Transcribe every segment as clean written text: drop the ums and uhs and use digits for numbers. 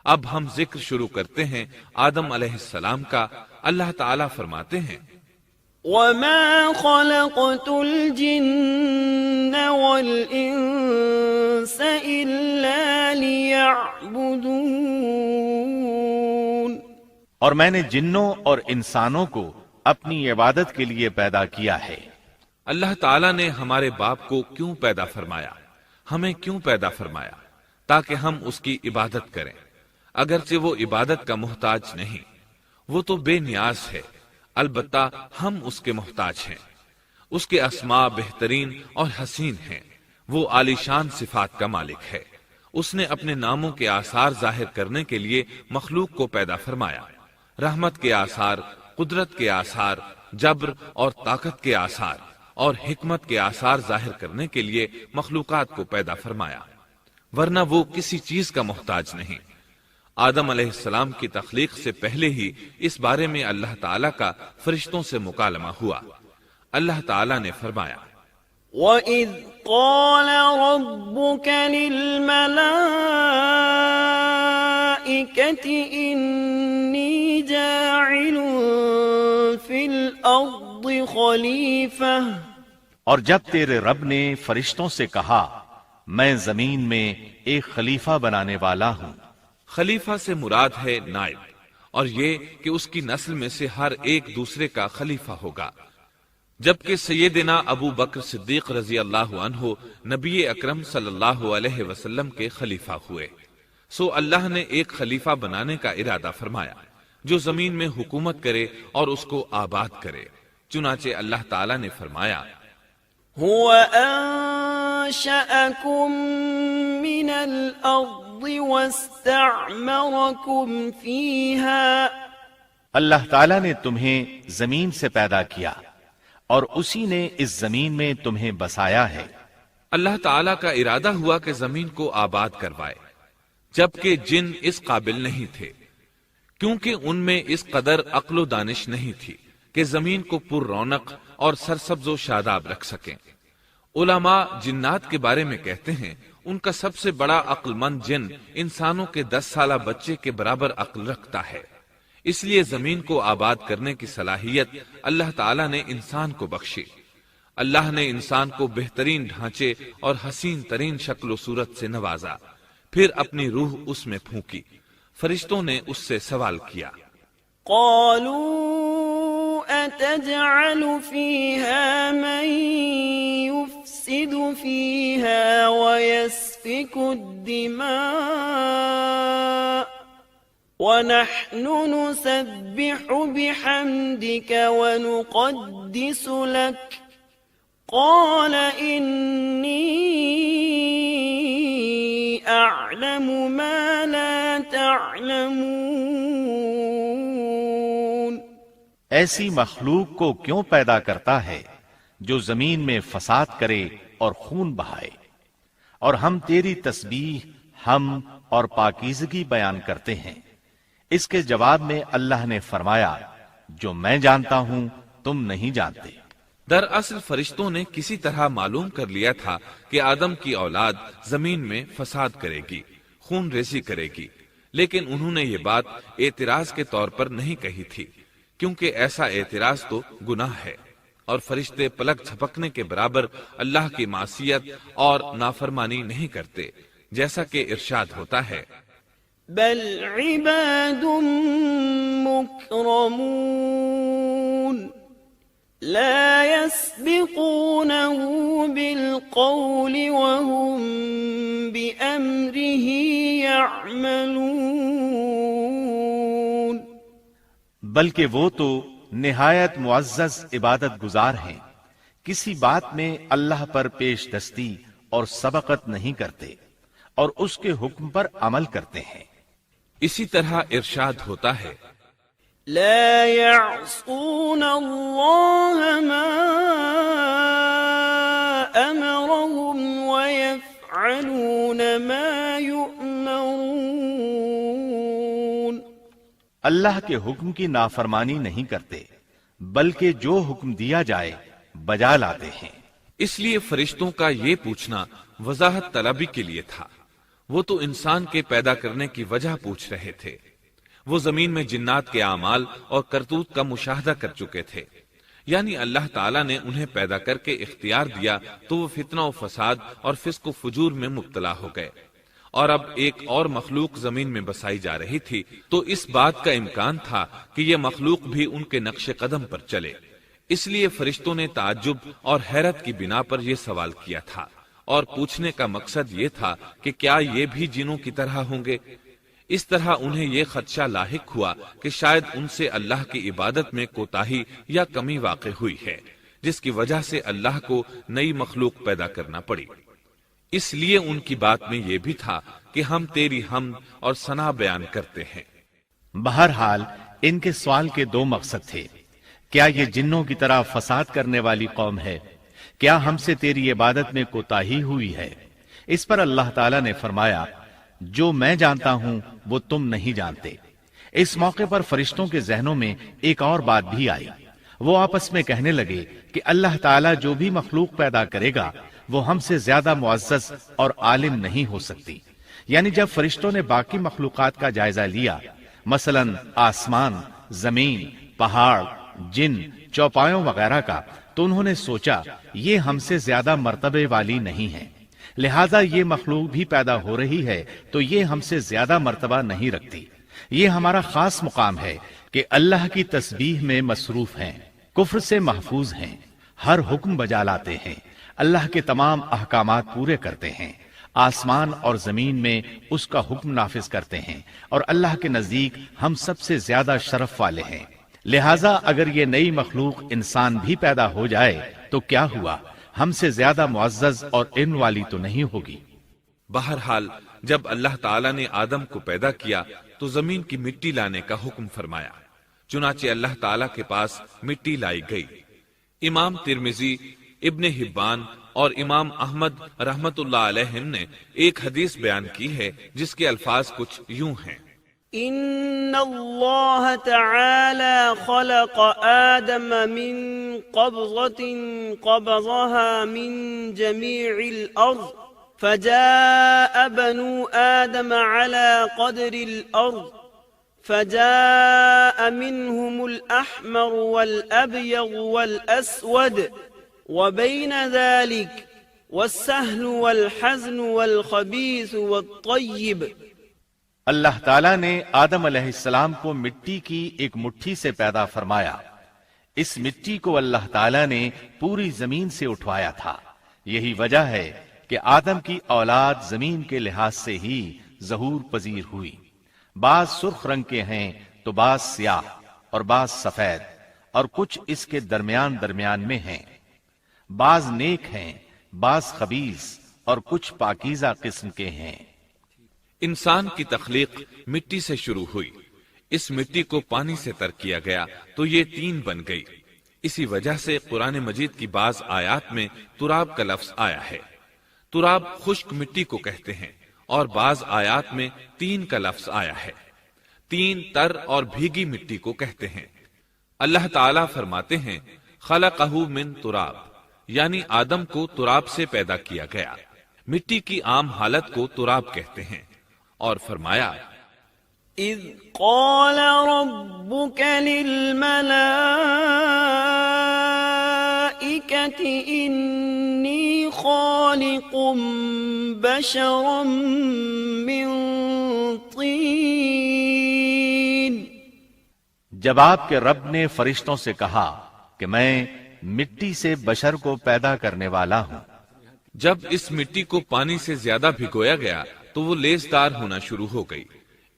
اب ہم ذکر شروع کرتے ہیں آدم علیہ السلام کا۔ اللہ تعالیٰ فرماتے ہیں وَمَا خَلَقْتُ الْجِنَّ وَالْإِنسَ إِلَّا لِيَعْبُدُونَ، اور میں نے جنوں اور انسانوں کو اپنی عبادت کے لیے پیدا کیا ہے۔ اللہ تعالیٰ نے ہمارے باپ کو کیوں پیدا فرمایا، ہمیں کیوں پیدا فرمایا؟ تاکہ ہم اس کی عبادت کریں، اگرچہ وہ عبادت کا محتاج نہیں، وہ تو بے نیاز ہے، البتہ ہم اس کے محتاج ہیں۔ اس کے اسماء بہترین اور حسین ہیں، وہ عالی شان صفات کا مالک ہے۔ اس نے اپنے ناموں کے آثار ظاہر کرنے کے لیے مخلوق کو پیدا فرمایا، رحمت کے آثار، قدرت کے آثار، جبر اور طاقت کے آثار اور حکمت کے آثار ظاہر کرنے کے لیے مخلوقات کو پیدا فرمایا، ورنہ وہ کسی چیز کا محتاج نہیں۔ آدم علیہ السلام کی تخلیق سے پہلے ہی اس بارے میں اللہ تعالیٰ کا فرشتوں سے مکالمہ ہوا۔ اللہ تعالیٰ نے فرمایا وَإِذْ قَالَ رَبُّكَ لِلْمَلَائِكَةِ إِنِّي جَاعِلٌ فِي الْأَرْضِ خَلِيفَةً، اور جب تیرے رب نے فرشتوں سے کہا میں زمین میں ایک خلیفہ بنانے والا ہوں۔ خلیفہ سے مراد ہے نائب، اور یہ کہ اس کی نسل میں سے ہر ایک دوسرے کا خلیفہ ہوگا۔ جبکہ سیدنا ابو بکر صدیق رضی اللہ عنہ نبی اکرم صلی اللہ علیہ وسلم کے خلیفہ ہوئے، سو اللہ نے ایک خلیفہ بنانے کا ارادہ فرمایا جو زمین میں حکومت کرے اور اس کو آباد کرے۔ چنانچہ اللہ تعالیٰ نے فرمایا هو أنشأكم من الأرض واستعمركم فيها، اللہ تعالیٰ نے تمہیں زمین سے پیدا کیا اور اسی نے اس زمین میں تمہیں بسایا ہے۔ اللہ تعالیٰ کا ارادہ ہوا کہ زمین کو آباد کروائے، جبکہ جن اس قابل نہیں تھے، کیونکہ ان میں اس قدر عقل و دانش نہیں تھی کہ زمین کو پر رونق اور سرسبز و شاداب رکھ سکیں۔ علماء جنات کے بارے میں کہتے ہیں ان کا سب سے بڑا عقل مند جن انسانوں کے 10 سالہ بچے کے برابر عقل رکھتا ہے، اس لیے زمین کو آباد کرنے کی صلاحیت اللہ تعالیٰ نے انسان کو بخشی۔ اللہ نے انسان کو بہترین ڈھانچے اور حسین ترین شکل و صورت سے نوازا، پھر اپنی روح اس میں پھونکی۔ فرشتوں نے اس سے سوال کیا قالوا أتجعل فيها من يفسد فيها ويسفك الدماء ونحن نسبح بحمدك ونقدس لك قال إني أعلم ما لا تعلمون، ایسی مخلوق کو کیوں پیدا کرتا ہے جو زمین میں فساد کرے اور خون بہائے، اور ہم تیری تسبیح، حمد اور پاکیزگی بیان کرتے ہیں۔ اس کے جواب میں اللہ نے فرمایا جو میں جانتا ہوں تم نہیں جانتے۔ دراصل فرشتوں نے کسی طرح معلوم کر لیا تھا کہ آدم کی اولاد زمین میں فساد کرے گی، خون ریزی کرے گی، لیکن انہوں نے یہ بات اعتراض کے طور پر نہیں کہی تھی، کیونکہ ایسا اعتراض تو گناہ ہے، اور فرشتے پلک جھپکنے کے برابر اللہ کی معصیت اور نافرمانی نہیں کرتے، جیسا کہ ارشاد ہوتا ہے بل عباد مکرمون لا يسبقونه بالقول وهم بأمره يعملون، بلکہ وہ تو نہایت معزز عبادت گزار ہیں، کسی بات میں اللہ پر پیش دستی اور سبقت نہیں کرتے اور اس کے حکم پر عمل کرتے ہیں۔ اسی طرح ارشاد ہوتا ہے لا يعصون الله ما أمرهم ويفعلون ما يؤمرون، اللہ کے حکم کی نافرمانی نہیں کرتے بلکہ جو حکم دیا جائے بجا لاتے ہیں۔ اس لیے فرشتوں کا یہ پوچھنا وضاحت طلبی کے لیے تھا۔ وہ تو انسان کے پیدا کرنے کی وجہ پوچھ رہے تھے۔ وہ زمین میں جنات کے اعمال اور کرتوت کا مشاہدہ کر چکے تھے، یعنی اللہ تعالیٰ نے انہیں پیدا کر کے اختیار دیا تو وہ فتنہ و فساد اور فسق و فجور میں مبتلا ہو گئے، اور اب ایک اور مخلوق زمین میں بسائی جا رہی تھی، تو اس بات کا امکان تھا کہ یہ مخلوق بھی ان کے نقش قدم پر چلے۔ اس لیے فرشتوں نے تعجب اور حیرت کی بنا پر یہ سوال کیا تھا، اور پوچھنے کا مقصد یہ تھا کہ کیا یہ بھی جنوں کی طرح ہوں گے؟ اس طرح انہیں یہ خدشہ لاحق ہوا کہ شاید ان سے اللہ کی عبادت میں کوتاہی یا کمی واقع ہوئی ہے، جس کی وجہ سے اللہ کو نئی مخلوق پیدا کرنا پڑی۔ اس لیے ان کی بات میں یہ بھی تھا کہ ہم تیری حمد اور ثنا بیان کرتے ہیں۔ بہرحال ان کے سوال کے دو مقصد تھے۔ کیا یہ جنوں کی طرح فساد کرنے والی قوم ہے؟ کیا ہم سے تیری عبادت میں کوتاہی ہوئی ہے؟ اس پر اللہ تعالیٰ نے فرمایا، جو میں جانتا ہوں وہ تم نہیں جانتے۔ اس موقع پر فرشتوں کے ذہنوں میں ایک اور بات بھی آئی۔ وہ آپس میں کہنے لگے کہ اللہ تعالیٰ جو بھی مخلوق پیدا کرے گا وہ ہم سے زیادہ معزز اور عالم نہیں ہو سکتی۔ یعنی جب فرشتوں نے باقی مخلوقات کا جائزہ لیا، مثلا آسمان، زمین، پہاڑ، جن، چوپایوں وغیرہ کا، تو انہوں نے سوچا یہ ہم سے زیادہ مرتبے والی نہیں ہے، لہذا یہ مخلوق بھی پیدا ہو رہی ہے تو یہ ہم سے زیادہ مرتبہ نہیں رکھتی۔ یہ ہمارا خاص مقام ہے کہ اللہ کی تسبیح میں مصروف ہیں، کفر سے محفوظ ہیں، ہر حکم بجا لاتے ہیں، اللہ کے تمام احکامات پورے کرتے ہیں، آسمان اور زمین میں اس کا حکم نافذ کرتے ہیں، اور اللہ کے نزدیک ہم سب سے زیادہ شرف والے ہیں۔ لہذا اگر یہ نئی مخلوق انسان بھی پیدا ہو جائے تو کیا ہوا، ہم سے زیادہ معزز اور علم والی تو نہیں ہوگی۔ بہرحال جب اللہ تعالیٰ نے آدم کو پیدا کیا تو زمین کی مٹی لانے کا حکم فرمایا، چنانچہ اللہ تعالیٰ کے پاس مٹی لائی گئی۔ امام ترمذی، ابن حبان اور امام احمد رحمت اللہ علیہم نے ایک حدیث بیان کی ہے جس کے الفاظ کچھ یوں ہیں: إن الله تعالى خلق آدم من قبضة قبضها من جميع الأرض فجاء بنو آدم على قدر الأرض فجاء منهم الأحمر والأبيض والأسود وبين ذلك والسهل والحزن والخبيث والطيب۔ اللہ تعالیٰ نے آدم علیہ السلام کو مٹی کی ایک مٹھی سے پیدا فرمایا۔ اس مٹی کو اللہ تعالیٰ نے پوری زمین سے اٹھوایا تھا۔ یہی وجہ ہے کہ آدم کی اولاد زمین کے لحاظ سے ہی ظہور پذیر ہوئی۔ بعض سرخ رنگ کے ہیں تو بعض سیاہ اور بعض سفید، اور کچھ اس کے درمیان میں ہیں۔ بعض نیک ہیں، بعض خبیث، اور کچھ پاکیزہ قسم کے ہیں۔ انسان کی تخلیق مٹی سے شروع ہوئی، اس مٹی کو پانی سے تر کیا گیا تو یہ تین بن گئی۔ اسی وجہ سے قرآن مجید کی بعض آیات میں تراب کا لفظ آیا ہے۔ تراب خشک مٹی کو کہتے ہیں، اور بعض آیات میں تین کا لفظ آیا ہے۔ تین تر اور بھیگی مٹی کو کہتے ہیں۔ اللہ تعالیٰ فرماتے ہیں خلقہ من تراب، یعنی آدم کو تراب سے پیدا کیا گیا۔ مٹی کی عام حالت کو تراب کہتے ہیں، اور فرمایا إذ قال ربك للملائكة إني خالق بشرا من طين۔ جب آپ کے رب نے فرشتوں سے کہا کہ میں مٹی سے بشر کو پیدا کرنے والا ہوں۔ جب اس مٹی کو پانی سے زیادہ بھگویا گیا تو وہ لیسدار ہونا شروع ہو گئی،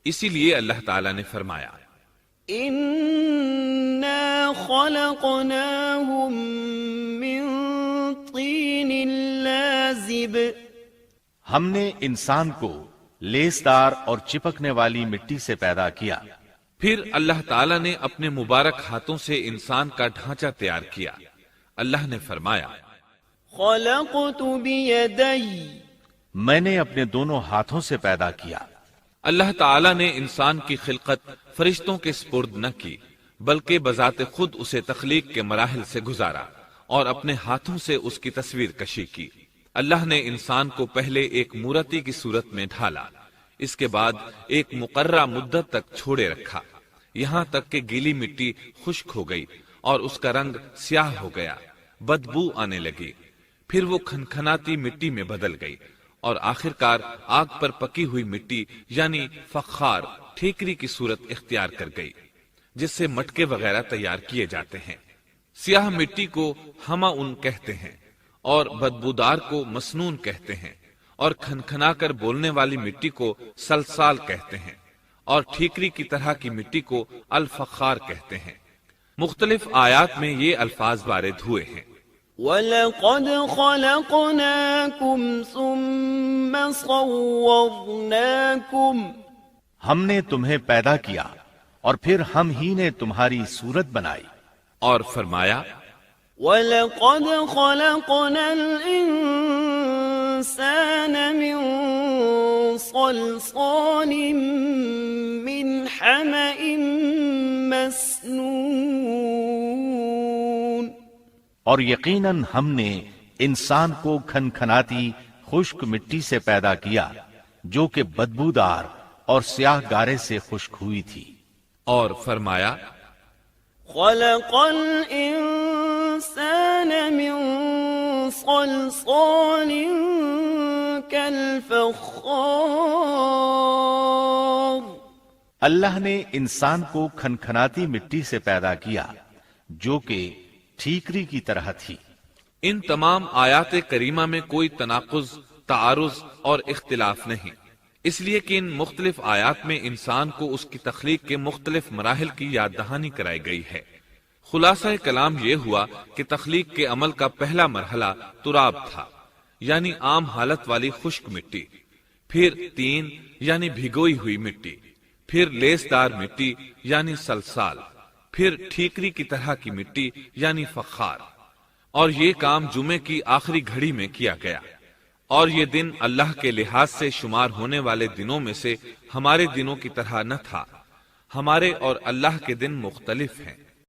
اسی لیے اللہ تعالیٰ نے فرمایا إِنَّا خَلَقْنَاهُم مِّن طِينٍ لَازِبٍ۔ ہم نے انسان کو لیسدار اور چپکنے والی مٹی سے پیدا کیا۔ پھر اللہ تعالیٰ نے اپنے مبارک ہاتھوں سے انسان کا ڈھانچہ تیار کیا۔ اللہ نے فرمایا خَلَقْتُ بِيَدَيَّ، میں نے اپنے دونوں ہاتھوں سے پیدا کیا۔ اللہ تعالیٰ نے انسان کی خلقت فرشتوں کے سپرد نہ کی، بلکہ بذات خود اسے تخلیق کے مراحل سے گزارا اور اپنے ہاتھوں سے اس کی تصویر کشی کی۔ اللہ نے انسان کو پہلے ایک مورتی کی صورت میں ڈھالا، اس کے بعد ایک مقررہ مدت تک چھوڑے رکھا، یہاں تک کہ گیلی مٹی خشک ہو گئی اور اس کا رنگ سیاہ ہو گیا، بدبو آنے لگی، پھر وہ کھنکھناتی مٹی میں بدل گئی اور آخرکار آگ پر پکی ہوئی مٹی یعنی فخار ٹھیکری کی صورت اختیار کر گئی، جس سے مٹکے وغیرہ تیار کیے جاتے ہیں۔ سیاہ مٹی کو ہما ان کہتے ہیں اور بدبودار کو مسنون کہتے ہیں، اور کھنکھنا کر بولنے والی مٹی کو سلسال کہتے ہیں، اور ٹھیکری کی طرح کی مٹی کو الفخار کہتے ہیں۔ مختلف آیات میں یہ الفاظ وارد ہوئے ہیں۔ وَلَقَدْ خَلَقْنَاكُمْ ثُمَّ صَوَّرْنَاكُمْ ہم نے تمہیں پیدا کیا اور پھر ہم ہی نے تمہاری صورت بنائی۔ اور فرمایا وَلَقَدْ خَلَقْنَا الْإِنسَانَ مِنْ صَلْصَالٍ مِنْ حَمَإٍ مَسْنُونٍ اور یقیناً ہم نے انسان کو کھنکھناتی خشک مٹی سے پیدا کیا جو کہ بدبودار اور سیاہ گارے سے خشک ہوئی تھی۔ اور فرمایا خلق الانسان من صلصال كالفخار اللہ نے انسان کو کھنکھناتی مٹی سے پیدا کیا جو کہ ٹھیکری کی طرح تھی۔ ان تمام آیات کریمہ میں کوئی تناقض، تعارض اور اختلاف نہیں، اس لیے کہ ان مختلف آیات میں انسان کو اس کی تخلیق کے مختلف مراحل کی یاد دہانی کرائی گئی ہے۔ خلاصہ کلام یہ ہوا کہ تخلیق کے عمل کا پہلا مرحلہ تراب تھا، یعنی عام حالت والی خشک مٹی، پھر تین یعنی بھگوئی ہوئی مٹی، پھر لیسدار مٹی یعنی سلسال، پھر ٹھیکری کی طرح کی مٹی یعنی فخار، اور یہ کام جمعے کی آخری گھڑی میں کیا گیا۔ اور یہ دن اللہ کے لحاظ سے شمار ہونے والے دنوں میں سے ہمارے دنوں کی طرح نہ تھا، ہمارے اور اللہ کے دن مختلف ہیں۔